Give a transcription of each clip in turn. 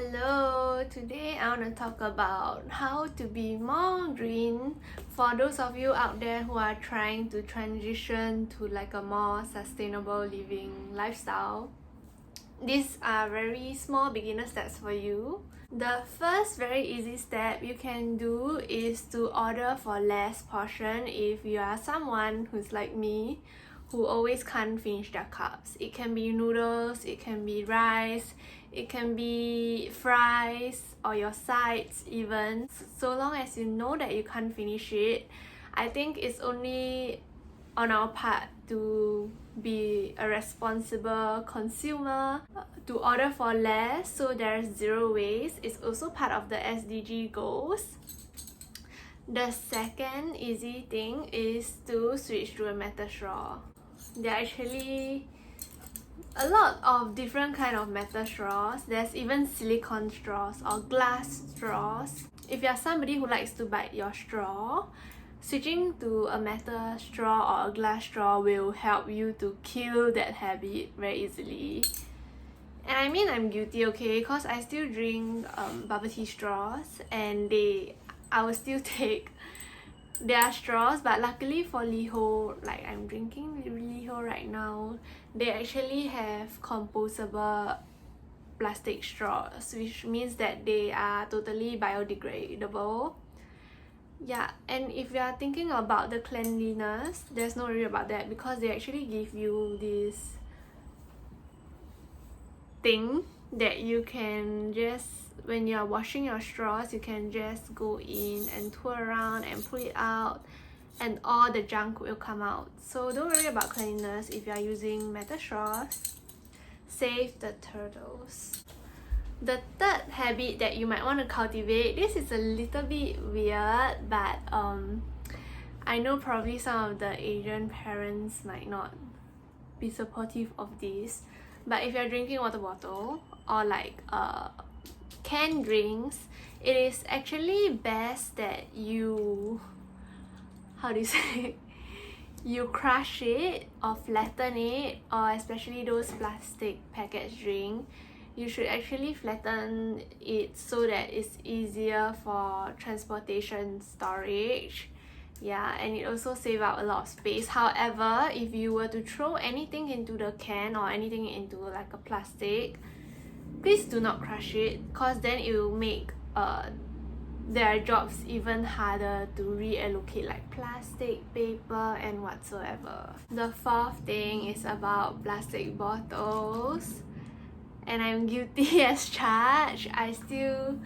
Hello, today I want to talk about how to be more green for those of you out there who are trying to transition to like a more sustainable living lifestyle. These are very small beginner steps for you. The first very easy step you can do is to order for less portion if you are someone who's like me who always can't finish their carbs. It can be noodles, it can be rice, it can be fries or your sides even. So long as you know that you can't finish it, I think it's only on our part to be a responsible consumer, to order for less so there's zero waste. It's also part of the SDG goals. The second easy thing is to switch to a metal straw. There are actually a lot of different kind of metal straws. There's even silicone straws or glass straws. If you're somebody who likes to bite your straw, switching to a metal straw or a glass straw will help you to kill that habit very easily. And I mean I'm guilty, okay, because I still drink bubble tea straws and I will still take their straws, but luckily for Liho, like I'm drinking Liho right now, they actually have composable plastic straws, which means that they are totally biodegradable. Yeah, and if you are thinking about the cleanliness, there's no worry about that because they actually give you this thing that you can just, when you're washing your straws, you can just go in and twirl around and pull it out and all the junk will come out. So don't worry about cleanliness if you're using metal straws. Save the turtles. The third habit that you might want to cultivate, this is a little bit weird, but I know probably some of the Asian parents might not be supportive of this, but if you're drinking water bottle or like canned drinks, it is actually best that you, how do you say, you crush it or flatten it, or especially those plastic packaged drink, you should actually flatten it so that it's easier for transportation storage. Yeah, and it also saves out a lot of space. However, if you were to throw anything into the can or anything into like a plastic, please do not crush it, because then it will make their jobs even harder to reallocate like plastic, paper and whatsoever. The fourth thing is about plastic bottles, and I'm guilty as charged. I still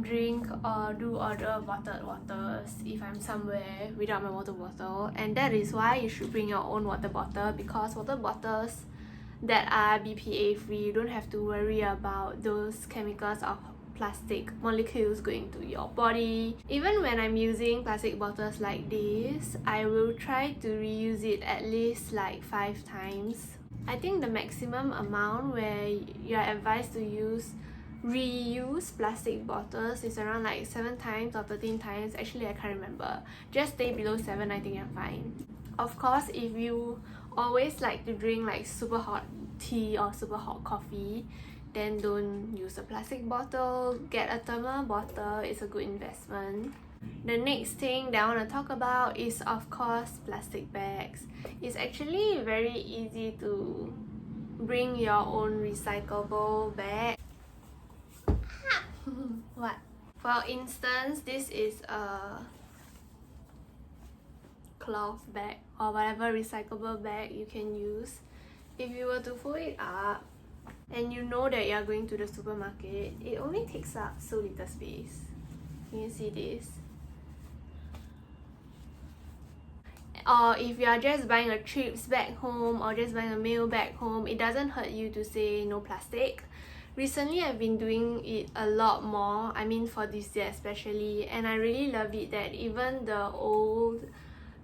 drink or do order bottled waters if I'm somewhere without my water bottle, and that is why you should bring your own water bottle, because water bottles that are BPA free, you don't have to worry about those chemicals or plastic molecules going to your body. Even when I'm using plastic bottles like this, I will try to reuse it at least like 5 times. I think the maximum amount where you're advised to reuse plastic bottles is around like 7 times or 13 times. Actually, I can't remember. Just stay below 7, I think you're fine. Of course, if you always like to drink like super hot tea or super hot coffee, then don't use a plastic bottle. Get a thermal bottle, it's a good investment. The next thing that I want to talk about is of course plastic bags. It's actually very easy to bring your own recyclable bag. What? For instance, this is a cloth bag or whatever recyclable bag you can use. If you were to fold it up and you know that you're going to the supermarket, it only takes up so little space. Can you see this? Or if you are just buying a chips back home or just buying a meal back home, it doesn't hurt you to say no plastic. Recently I've been doing it a lot more, I mean for this year especially, and I really love it that even the old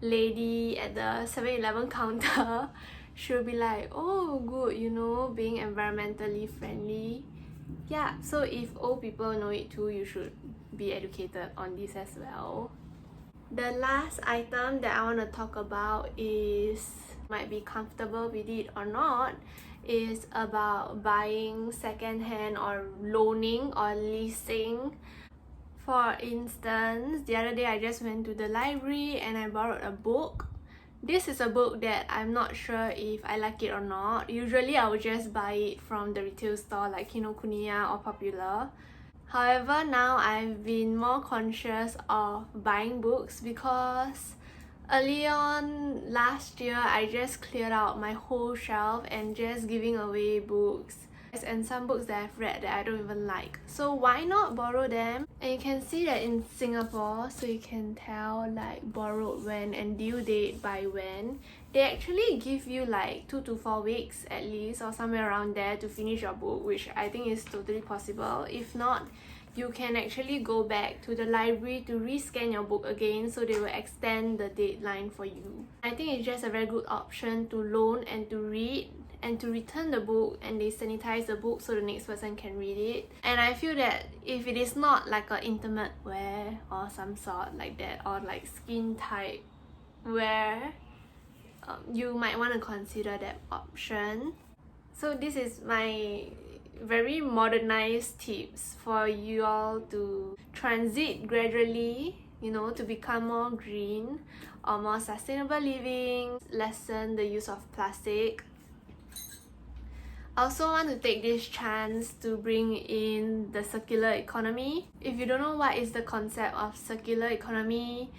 lady at the 7-Eleven counter she'll be like, oh good, you know, being environmentally friendly. Yeah, so if old people know it too, you should be educated on this as well. The last item that I want to talk about is, might be comfortable with it or not, is about buying secondhand or loaning or leasing. For instance, the other day I just went to the library and I borrowed a book. This is a book that I'm not sure if I like it or not. Usually I would just buy it from the retail store like Kinokuniya or Popular. However, now I've been more conscious of buying books because early on last year I just cleared out my whole shelf and just giving away books, and some books that I've read that I don't even like. So why not borrow them? And you can see that in Singapore, so you can tell like borrowed when and due date by when. They actually give you like 2 to 4 weeks at least or somewhere around there to finish your book, which I think is totally possible. If not, you can actually go back to the library to rescan your book again, so they will extend the deadline for you. I think it's just a very good option to loan and to read and to return the book, and they sanitize the book so the next person can read it. And I feel that if it is not like an intimate wear or some sort like that, or like skin tight wear, you might want to consider that option. So this is my very modernized tips for you all to transit gradually, you know, to become more green or more sustainable living, lessen the use of plastic. I also want to take this chance to bring in the circular economy. If you don't know what is the concept of circular economy,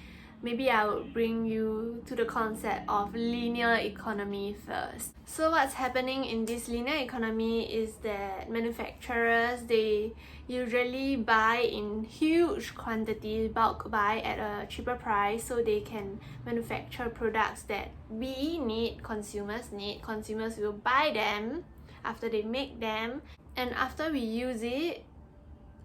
maybe I would bring you to the concept of linear economy first. So what's happening in this linear economy is that manufacturers, they usually buy in huge quantity, bulk buy at a cheaper price, so they can manufacture products that we need, consumers need. Consumers will buy them after they make them, and after we use it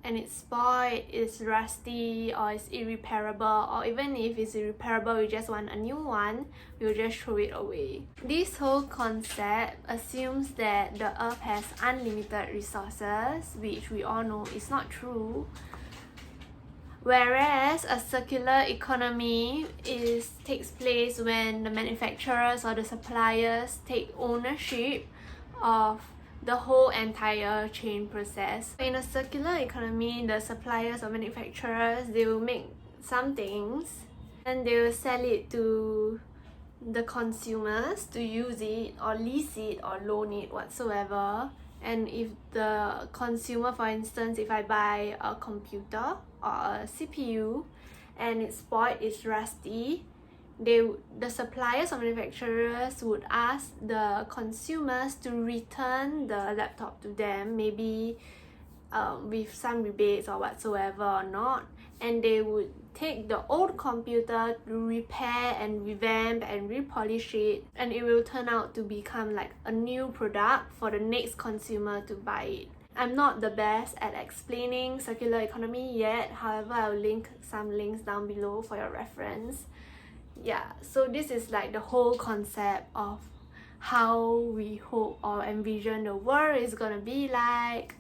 and it's spoiled, it's rusty, or it's irreparable, or even if it's irreparable, we just want a new one, we'll just throw it away. This whole concept assumes that the earth has unlimited resources, which we all know is not true. Whereas a circular economy takes place when the manufacturers or the suppliers take ownership of the whole entire chain process. In a circular economy, the suppliers or manufacturers, they will make some things and they will sell it to the consumers to use it or lease it or loan it whatsoever. And if the consumer, for instance, if I buy a computer or a CPU and it's spoiled, it's rusty, the suppliers or manufacturers would ask the consumers to return the laptop to them, maybe with some rebates or whatsoever or not, and they would take the old computer to repair and revamp and repolish it, and it will turn out to become like a new product for the next consumer to buy it. I'm not the best at explaining circular economy yet, however I'll link some links down below for your reference. Yeah, so this is like the whole concept of how we hope or envision the world is gonna be like.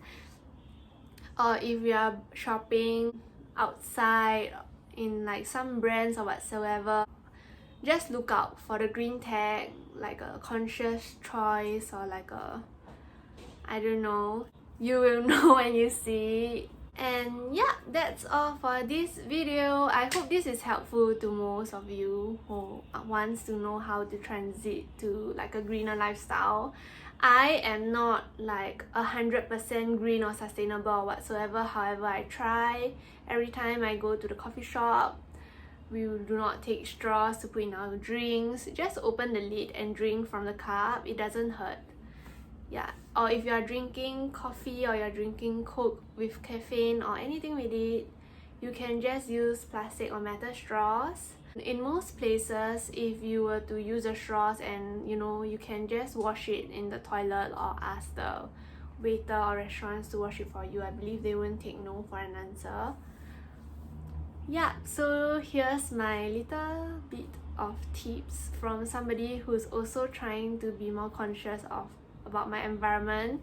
Or if we are shopping outside in like some brands or whatsoever, just look out for the green tag, like a conscious choice or like a, I don't know, you will know when you see it. And yeah, that's all for this video. I hope this is helpful to most of you who wants to know how to transit to like a greener lifestyle. I am not like 100% green or sustainable or whatsoever, however I try. Every time I go to the coffee shop, we do not take straws to put in our drinks. Just open the lid and drink from the cup, it doesn't hurt. Yeah, or if you are drinking coffee or you're drinking Coke with caffeine or anything with it, you can just use plastic or metal straws. In most places, if you were to use the straws and you can just wash it in the toilet or ask the waiter or restaurants to wash it for you, I believe they won't take no for an answer. Yeah, so here's my little bit of tips from somebody who's also trying to be more conscious about my environment.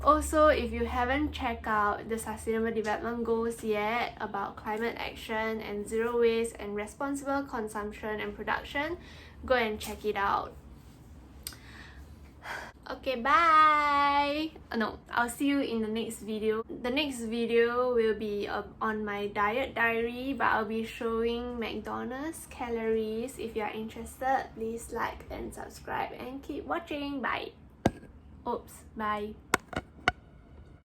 Also, if you haven't checked out the Sustainable Development Goals yet about climate action and zero waste and responsible consumption and production, go and check it out. Okay, bye! No, I'll see you in the next video. The next video will be on my diet diary, but I'll be showing McDonald's calories. If you are interested, please like and subscribe and keep watching. Bye! Oops, bye.